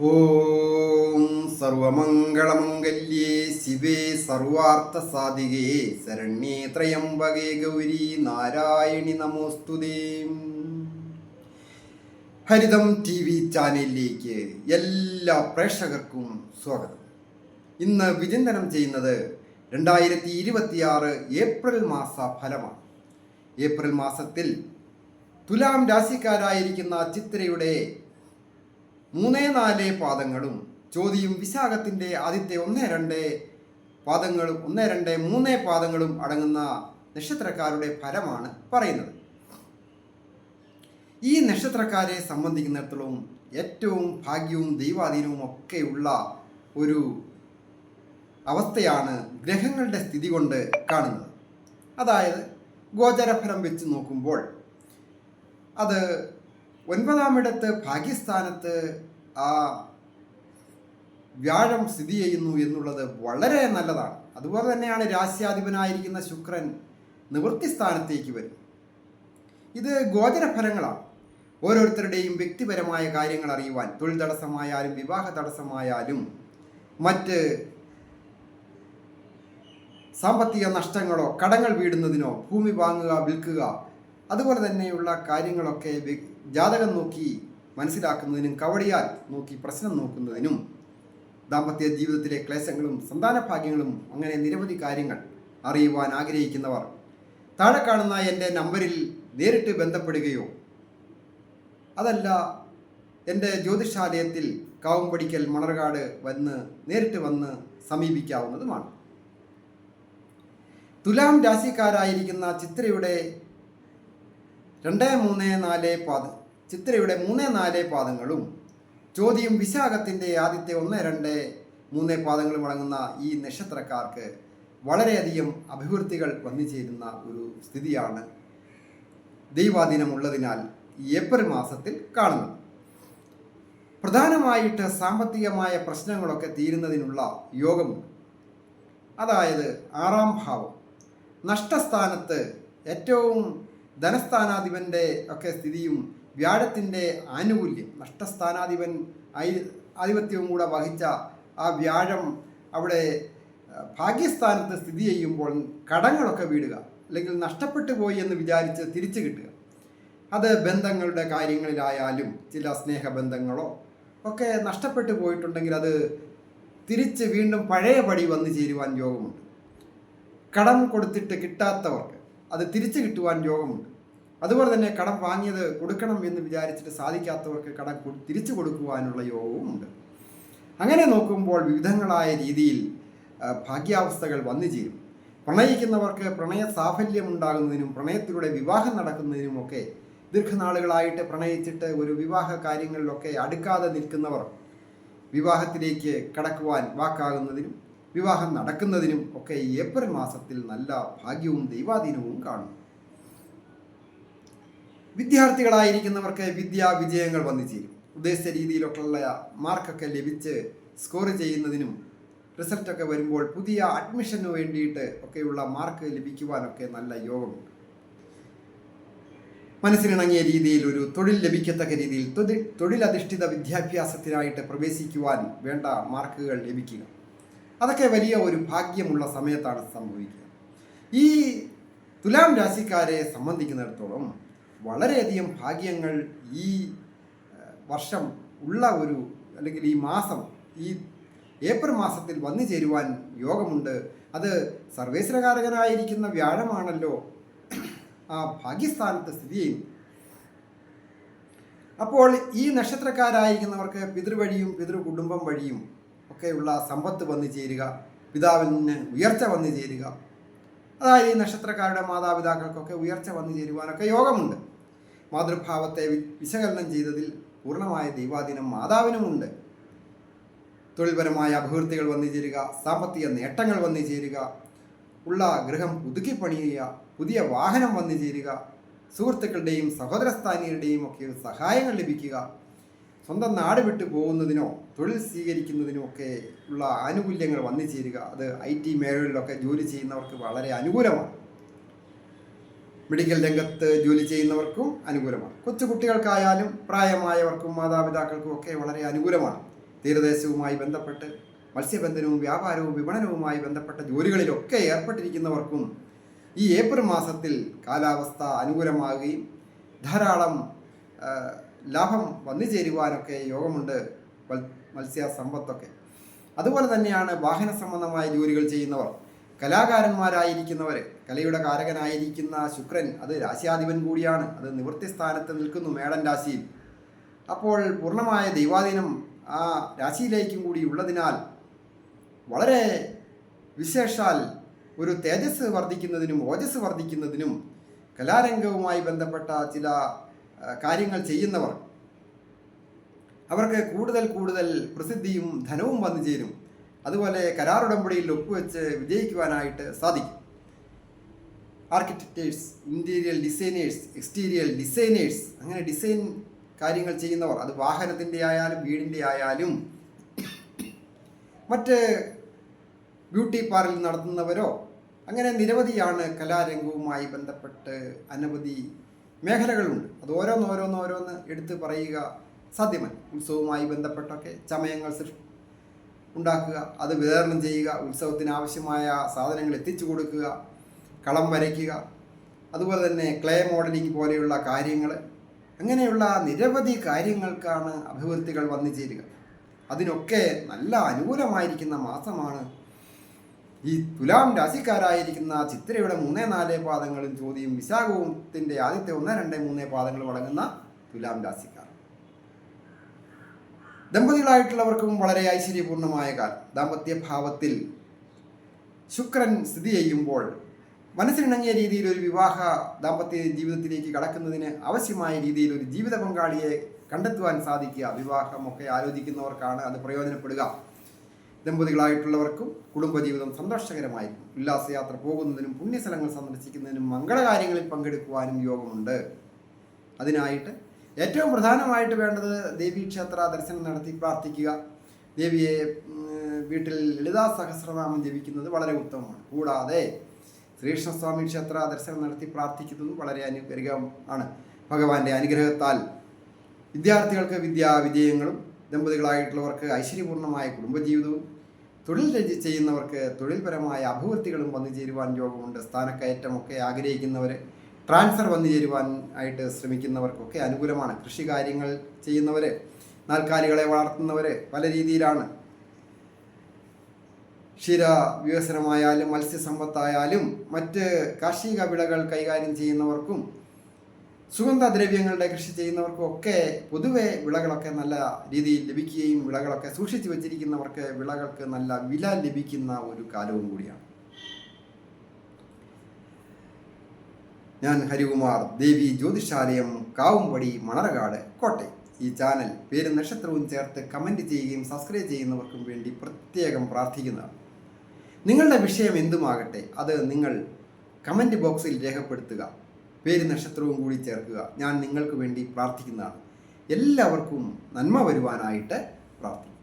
ഓം സർവമംഗളമംഗല്യേ ശിവേ സർവാർത്ഥസാധികേ ശരണ്യേ ത്രയംബകേ ഗൗരി നാരായണി നമോസ്തുതേ. ഹരിതം T V ചാനലിലേക്ക് എല്ലാ പ്രേക്ഷകർക്കും സ്വാഗതം. ഇന്ന് വിചിന്തനം ചെയ്യുന്നത് 2026 ഏപ്രിൽ മാസ ഫലമാണ്. ഏപ്രിൽ മാസത്തിൽ തുലാം രാശിക്കാരായിരിക്കുന്ന ചിത്രയുടെ 3-4 പാദങ്ങളും ചോതിയും വിശാഖത്തിൻ്റെ ആദ്യത്തെ 1-2 പാദങ്ങളും 1-2-3 പാദങ്ങളും അടങ്ങുന്ന നക്ഷത്രക്കാരുടെ ഫലമാണ് പറയുന്നത്. ഈ നക്ഷത്രക്കാരെ സംബന്ധിക്കുന്നിടത്തോളം ഏറ്റവും ഭാഗ്യവും ദൈവാധീനവും ഒക്കെയുള്ള ഒരു അവസ്ഥയാണ് ഗ്രഹങ്ങളുടെ സ്ഥിതി കൊണ്ട് കാണുന്നത്. അതായത് ഗോചരഫലം വെച്ച് നോക്കുമ്പോൾ അത് 9-ാം ഇടത്ത് ഭാഗ്യസ്ഥാനത്ത് ആ വ്യാഴം സ്ഥിതി ചെയ്യുന്നു എന്നുള്ളത് വളരെ നല്ലതാണ്. അതുപോലെ തന്നെയാണ് രാശ്യാധിപനായിരിക്കുന്ന ശുക്രൻ നിവൃത്തി സ്ഥാനത്തേക്ക് വരും. ഇത് ഗോചരഫലങ്ങളാണ്. ഓരോരുത്തരുടെയും വ്യക്തിപരമായ കാര്യങ്ങൾ അറിയുവാൻ, തൊഴിൽ തടസ്സമായാലും വിവാഹ തടസ്സമായാലും മറ്റ് സാമ്പത്തിക നഷ്ടങ്ങളോ കടങ്ങൾ വീടുന്നതിനോ ഭൂമി വാങ്ങുക വിൽക്കുക അതുപോലെ തന്നെയുള്ള കാര്യങ്ങളൊക്കെ ജാതകം നോക്കി മനസ്സിലാക്കുന്നതിനും കവടിയാൽ നോക്കി പ്രശ്നം നോക്കുന്നതിനും ദാമ്പത്യ ജീവിതത്തിലെ ക്ലേശങ്ങളും സന്താന ഭാഗ്യങ്ങളും അങ്ങനെ നിരവധി കാര്യങ്ങൾ അറിയുവാൻ ആഗ്രഹിക്കുന്നവർ താഴെ കാണുന്ന എൻ്റെ നമ്പറിൽ നേരിട്ട് ബന്ധപ്പെടുകയോ അതല്ല എൻ്റെ ജ്യോതിഷാലയത്തിൽ കാവുംപടിക്കൽ മണർകാട് നേരിട്ട് വന്ന് സമീപിക്കാവുന്നതുമാണ്. തുലാം രാശിക്കാരായിരിക്കുന്ന ചിത്രയുടെ 3-4 പാദങ്ങളും ചോതിയും വിശാഖത്തിൻ്റെ ആദ്യത്തെ 1-2-3 പാദങ്ങളും അടങ്ങുന്ന ഈ നക്ഷത്രക്കാർക്ക് വളരെയധികം അഭിവൃദ്ധികൾ വന്നു ചേരുന്ന ഒരു സ്ഥിതിയാണ് ദൈവാധീനമുള്ളതിനാൽ ഏപ്രിൽ മാസത്തിൽ കാണുന്നത്. പ്രധാനമായിട്ട് സാമ്പത്തികമായ പ്രശ്നങ്ങളൊക്കെ തീരുന്നതിനുള്ള യോഗമുണ്ട്. അതായത് 6-ാം ഭാവം നഷ്ടസ്ഥാനത്ത് ഏറ്റവും ധനസ്ഥാനാധിപൻ്റെ ഒക്കെ സ്ഥിതിയും വ്യാഴത്തിൻ്റെ ആനുകൂല്യം, നഷ്ടസ്ഥാനാധിപൻ ആധിപത്യവും കൂടെ വഹിച്ച ആ വ്യാഴം അവിടെ ഭാഗ്യസ്ഥാനത്ത് സ്ഥിതി ചെയ്യുമ്പോൾ കടങ്ങളൊക്കെ വീടുക, അല്ലെങ്കിൽ നഷ്ടപ്പെട്ടു പോയി എന്ന് വിചാരിച്ച് തിരിച്ചു കിട്ടുക. അത് ബന്ധങ്ങളുടെ കാര്യങ്ങളിലായാലും ചില സ്നേഹബന്ധങ്ങളോ ഒക്കെ നഷ്ടപ്പെട്ടു പോയിട്ടുണ്ടെങ്കിൽ അത് തിരിച്ച് വീണ്ടും പഴയപടി വന്നു ചേരുവാൻ യോഗമുണ്ട്. കടം കൊടുത്തിട്ട് കിട്ടാത്തവർക്ക് അത് തിരിച്ചു കിട്ടുവാൻ യോഗമുണ്ട്. അതുപോലെ തന്നെ കടം വാങ്ങിയത് കൊടുക്കണം എന്ന് വിചാരിച്ചിട്ട് സാധിക്കാത്തവർക്ക് കടം തിരിച്ചു കൊടുക്കുവാനുള്ള യോഗവും ഉണ്ട്. അങ്ങനെ നോക്കുമ്പോൾ വിവിധങ്ങളായ രീതിയിൽ ഭാഗ്യാവസ്ഥകൾ വന്നു ചേരും. പ്രണയിക്കുന്നവർക്ക് പ്രണയ സാഫല്യം ഉണ്ടാകുന്നതിനും പ്രണയത്തിലൂടെ വിവാഹം നടക്കുന്നതിനുമൊക്കെ, ദീർഘനാളുകളായിട്ട് പ്രണയിച്ചിട്ട് ഒരു വിവാഹ കാര്യങ്ങളിലൊക്കെ അടുക്കാതെ നിൽക്കുന്നവർ വിവാഹത്തിലേക്ക് കടക്കുവാൻ വാക്കാകുന്നതിനും വിവാഹം നടക്കുന്നതിനും ഒക്കെ ഏപ്രിൽ മാസത്തിൽ നല്ല ഭാഗ്യവും ദൈവാധീനവും കാണും. വിദ്യാർത്ഥികളായിരിക്കുന്നവർക്ക് വിദ്യാ വിജയങ്ങൾ വന്നു ചേരും. ഉദ്ദേശിച്ച രീതിയിലൊക്കെയുള്ള മാർക്കൊക്കെ ലഭിച്ച് സ്കോർ ചെയ്യുന്നതിനും റിസൾട്ടൊക്കെ വരുമ്പോൾ പുതിയ അഡ്മിഷന് വേണ്ടിയിട്ട് ഒക്കെയുള്ള മാർക്ക് ലഭിക്കുവാനൊക്കെ നല്ല യോഗമുണ്ട്. മനസ്സിനിണങ്ങിയ രീതിയിൽ ഒരു തൊഴിൽ ലഭിക്കത്തക്ക രീതിയിൽ തൊഴിലധിഷ്ഠിത വിദ്യാഭ്യാസത്തിനായിട്ട് പ്രവേശിക്കുവാൻ വേണ്ട മാർക്കുകൾ ലഭിക്കുക, അതൊക്കെ വലിയ ഒരു ഭാഗ്യമുള്ള സമയത്താണ് സംഭവിക്കുക. ഈ തുലാം രാശിക്കാരെ സംബന്ധിക്കുന്നിടത്തോളം വളരെയധികം ഭാഗ്യങ്ങൾ ഈ വർഷം ഉള്ള ഒരു, അല്ലെങ്കിൽ ഈ മാസം, ഈ ഏപ്രിൽ മാസത്തിൽ വന്നു ചേരുവാൻ യോഗമുണ്ട്. അത് സർവേശ്വരകാരകനായിരിക്കുന്ന വ്യാഴമാണല്ലോ ആ ഭാഗ്യസ്ഥാനത്ത് സ്ഥിതി ചെയ്യുന്നു. അപ്പോൾ ഈ നക്ഷത്രക്കാരായിരിക്കുന്നവർക്ക് പിതൃവഴിയും പിതൃകുടുംബം വഴിയും ഒക്കെയുള്ള സമ്പത്ത് വന്നു ചേരുക, പിതാവിൽ നിന്ന് ഉയർച്ച വന്നു ചേരുക, അതായത് ഈ നക്ഷത്രക്കാരുടെ മാതാപിതാക്കൾക്കൊക്കെ ഉയർച്ച വന്നു ചേരുവാനൊക്കെ യോഗമുണ്ട്. മാതൃഭാവത്തെ വിശകലനം ചെയ്തതിൽ പൂർണ്ണമായ ദൈവാധീനം മാതാവിനുമുണ്ട്. തൊഴിൽപരമായ അഭിവൃദ്ധികൾ വന്നു ചേരുക, സാമ്പത്തിക നേട്ടങ്ങൾ വന്നു ചേരുക, ഉള്ള ഗൃഹം പുതുക്കി പണിയുക, പുതിയ വാഹനം വന്നു ചേരുക, സുഹൃത്തുക്കളുടെയും സഹോദരസ്ഥാനീയരുടെയും ഒക്കെ സഹായങ്ങൾ ലഭിക്കുക, സ്വന്തം നാട് വിട്ടു പോകുന്നതിനോ തൊഴിൽ സ്വീകരിക്കുന്നതിനോ ഒക്കെ ഉള്ള ആനുകൂല്യങ്ങൾ വന്നു ചേരുക. അത് IT മേഖലകളിലൊക്കെ ജോലി ചെയ്യുന്നവർക്ക് വളരെ അനുകൂലമാണ്. മെഡിക്കൽ രംഗത്ത് ജോലി ചെയ്യുന്നവർക്കും അനുകൂലമാണ്. കൊച്ചുകുട്ടികൾക്കായാലും പ്രായമായവർക്കും മാതാപിതാക്കൾക്കും ഒക്കെ വളരെ അനുകൂലമാണ്. തീരദേശവുമായി ബന്ധപ്പെട്ട് മത്സ്യബന്ധനവും വ്യാപാരവും വിപണനവുമായി ബന്ധപ്പെട്ട ജോലികളിലൊക്കെ ഏർപ്പെട്ടിരിക്കുന്നവർക്കും ഈ ഏപ്രിൽ മാസത്തിൽ കാലാവസ്ഥ അനുകൂലമാകുകയും ധാരാളം ലാഭം വന്നു ചേരുവാനൊക്കെ യോഗമുണ്ട്. മത്സ്യ സമ്പത്തൊക്കെ അതുപോലെ തന്നെയാണ്. വാഹന സംബന്ധമായ ജോലികൾ ചെയ്യുന്നവർ, കലാകാരന്മാരായിരിക്കുന്നവർ, കലയുടെ കാരകനായിരിക്കുന്ന ശുക്രൻ അത് രാശിയാധിപൻ കൂടിയാണ്. അത് നിവൃത്തി സ്ഥാനത്ത് നിൽക്കുന്നു മേടൻ രാശിയിൽ. അപ്പോൾ പൂർണ്ണമായ ദൈവാധീനം ആ രാശിയിലേക്കും കൂടി ഉള്ളതിനാൽ വളരെ വിശേഷാൽ ഒരു തേജസ് വർദ്ധിക്കുന്നതിനും ഓജസ് വർദ്ധിക്കുന്നതിനും കലാരംഗവുമായി ബന്ധപ്പെട്ട ചില കാര്യങ്ങൾ ചെയ്യുന്നവർ അവർക്ക് കൂടുതൽ കൂടുതൽ പ്രസിദ്ധിയും ധനവും വന്നു ചേരും. അതുപോലെ കരാറുടമ്പടിയിൽ ഒപ്പുവെച്ച് വിജയിക്കുവാനായിട്ട് സാധിക്കും. ആർക്കിടെക്റ്റേഴ്സ്, ഇൻറ്റീരിയൽ ഡിസൈനേഴ്സ്, എക്സ്റ്റീരിയൽ ഡിസൈനേഴ്സ്, അങ്ങനെ ഡിസൈൻ കാര്യങ്ങൾ ചെയ്യുന്നവർ, അത് വാഹനത്തിൻ്റെ ആയാലും വീടിൻ്റെ ആയാലും മറ്റ് ബ്യൂട്ടി പാർലർ നടത്തുന്നവരോ, അങ്ങനെ നിരവധിയാണ്. കലാരംഗവുമായി ബന്ധപ്പെട്ട് അനവധി മേഖലകളുണ്ട്. അത് ഓരോന്ന് എടുത്ത് പറയുക സാധ്യമല്ല. ഉത്സവവുമായി ബന്ധപ്പെട്ടൊക്കെ ചമയങ്ങൾ ഉണ്ടാക്കുക, അത് വിതരണം ചെയ്യുക, ഉത്സവത്തിന് ആവശ്യമായ സാധനങ്ങൾ എത്തിച്ചു കൊടുക്കുക, കളം വരയ്ക്കുക, അതുപോലെ തന്നെ ക്ലേ മോഡലിംഗ് പോലെയുള്ള കാര്യങ്ങൾ, അങ്ങനെയുള്ള നിരവധി കാര്യങ്ങൾക്കാണ് അഭിവൃദ്ധികൾ വന്നു ചേരുക. അതിനൊക്കെ നല്ല അനുകൂലമായിരിക്കുന്ന മാസമാണ് ഈ തുലാം രാശിക്കാരായിരിക്കുന്ന ചിത്തിരയുടെ 3-4 പാദങ്ങളും ചോദ്യം വിശാഖത്തിൻ്റെ ആദ്യത്തെ 1-2-3 പാദങ്ങളും അടങ്ങുന്ന തുലാം രാശിക്കാർ. ദമ്പതികളായിട്ടുള്ളവർക്കും വളരെ ഐശ്വര്യപൂർണമായ കാലം. ദാമ്പത്യഭാവത്തിൽ ശുക്രൻ സ്ഥിതി ചെയ്യുമ്പോൾ മനസ്സിനിണങ്ങിയ രീതിയിൽ ഒരു വിവാഹ ദാമ്പത്യ ജീവിതത്തിലേക്ക് കടക്കുന്നതിന് ആവശ്യമായ രീതിയിൽ ഒരു ജീവിത പങ്കാളിയെ കണ്ടെത്തുവാൻ സാധിക്കുക. വിവാഹമൊക്കെ ആലോചിക്കുന്നവർക്കാണ് അത് പ്രയോജനപ്പെടുക. ദമ്പതികളായിട്ടുള്ളവർക്കും കുടുംബജീവിതം സന്തോഷകരമായിരിക്കും. ഉല്ലാസയാത്ര പോകുന്നതിനും പുണ്യസ്ഥലങ്ങൾ സന്ദർശിക്കുന്നതിനും മംഗളകാര്യങ്ങളിൽ പങ്കെടുക്കുവാനും യോഗമുണ്ട്. അതിനായിട്ട് ഏറ്റവും പ്രധാനമായിട്ട് വേണ്ടത് ദേവീക്ഷേത്ര ദർശനം നടത്തി പ്രാർത്ഥിക്കുക. ദേവിയെ വീട്ടിൽ ലളിതാ സഹസ്രനാമം ജപിക്കുന്നത് വളരെ ഉത്തമമാണ്. കൂടാതെ ശ്രീകൃഷ്ണസ്വാമി ക്ഷേത്ര ദർശനം നടത്തി പ്രാർത്ഥിക്കുന്നതും വളരെ അനുഗ്രഹമാണ്. ഭഗവാന്റെ അനുഗ്രഹത്താൽ വിദ്യാർത്ഥികൾക്ക് വിദ്യാവിജയങ്ങളും, ദമ്പതികളായിട്ടുള്ളവർക്ക് ഐശ്വര്യപൂർണമായ കുടുംബജീവിതവും, തൊഴിൽ ചെയ്യുന്നവർക്ക് തൊഴിൽപരമായ അഭിവൃദ്ധികളും വന്നു ചേരുവാൻ യോഗമുണ്ട്. സ്ഥാനക്കയറ്റമൊക്കെ ആഗ്രഹിക്കുന്നവർ, ട്രാൻസ്ഫർ വന്നു ചേരുവാൻ ആയിട്ട് ശ്രമിക്കുന്നവർക്കൊക്കെ അനുകൂലമാണ്. കൃഷി കാര്യങ്ങൾ ചെയ്യുന്നവർ, നാൽക്കാലികളെ വളർത്തുന്നവർ പല രീതിയിലാണ്. ക്ഷീര വികസനമായാലും മത്സ്യസമ്പത്തായാലും മറ്റ് കാർഷിക വിളകൾ കൈകാര്യം ചെയ്യുന്നവർക്കും സുഗന്ധദ്രവ്യങ്ങളുടെ കൃഷി ചെയ്യുന്നവർക്കും ഒക്കെ പൊതുവെ വിളകളൊക്കെ നല്ല രീതിയിൽ ലഭിക്കുകയും വിളകളൊക്കെ സൂക്ഷിച്ചു വച്ചിരിക്കുന്നവർക്ക് വിളകൾക്ക് നല്ല വില ലഭിക്കുന്ന ഒരു കാലവും കൂടിയാണ്. ഞാൻ ഹരികുമാർ, ദേവി ജ്യോതിഷാലയം, കാവുംപടി, മണർകാട്, കോട്ടയം. ഈ ചാനൽ പേരും നക്ഷത്രവും ചേർത്ത് കമൻറ്റ് ചെയ്യുകയും സബ്സ്ക്രൈബ് ചെയ്യുന്നവർക്കും വേണ്ടി പ്രത്യേകം പ്രാർത്ഥിക്കുന്നതാണ്. നിങ്ങളുടെ വിഷയം എന്തുമാകട്ടെ അത് നിങ്ങൾ കമൻറ്റ് ബോക്സിൽ രേഖപ്പെടുത്തുക. പേര് നക്ഷത്രവും കൂടി ചേർക്കുക. ഞാൻ നിങ്ങൾക്ക് വേണ്ടി പ്രാർത്ഥിക്കുന്നതാണ്. എല്ലാവർക്കും നന്മ വരുവാനായിട്ട് പ്രാർത്ഥിക്കുന്നു.